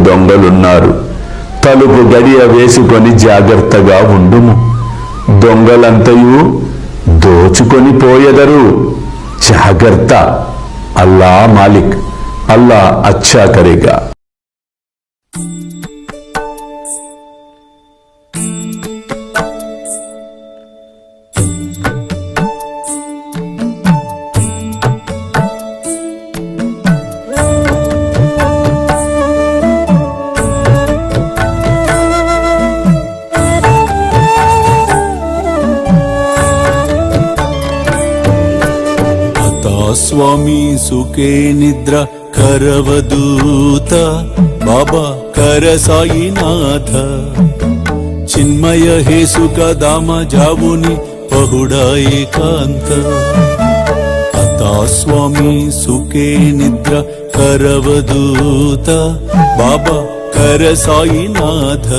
దొంగలున్నారు. తలుపు గడియ వేసుకొని జాగ్రత్తగా ఉండుము. దొంగలంతయు దోచుకొని పోయెదరు. జాగ్రత్త. అల్లా మాలిక్. అల్లా అచ్చా కరేగా. ಸ್ವಾಮಿ ಸುಖೇ ನಿದ್ರ ಕರವದೂತ ಬಾಬಾ ಕರ ಸಾಯಿನಾಥ ಚಿನ್ಮಯ ಹೇ ಸುಖ ಧಾಮ ಜಾವುನಿ ಪಹುಡಾ ಏಕಾಂತ ಅತಾ ಸ್ವಾಮಿ ಸುಖೇ ನಿದ್ರ ಕರವದೂತ ಬಾಬಾ ಕರ ಸಾಯಿನಾಥ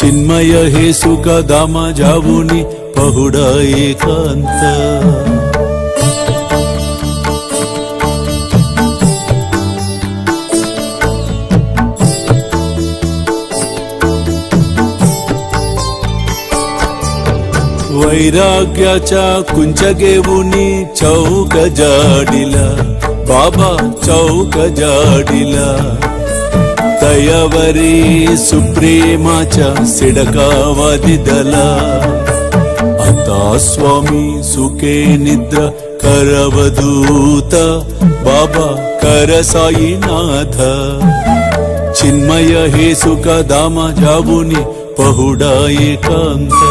ಚಿನ್ಮಯ ಹೇ ಸುಖ ಧಾಮ ಜಾವುನಿ ಪಹುಡಾ ಏಕಾಂತ वैराग्याच्या कुंचगेवुनी चौक जाडिला बाबा चौक जाडिला दयावरी सुप्रेमाच्या सिडकावादिदला आता स्वामी सुखे निद्र करवदूत बाबा कर साईनाथ चिन्मय हे सुख धाम जावुनी पहुडा एकांत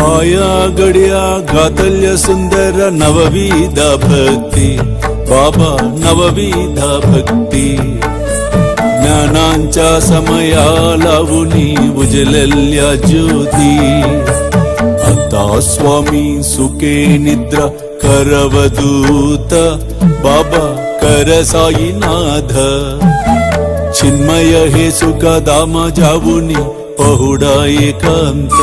आया गड्या गातल्य सुंदर नवविधा भक्ती बाबा नवविधा भक्ती ज्ञानांच्या समया लावुनी उजलल्या ज्योती आता स्वामी सुखे निद्रा करवदूत बाबा कर साईनाथ चिन्मय हे सुख धाम जावुनी पहुडा एकांत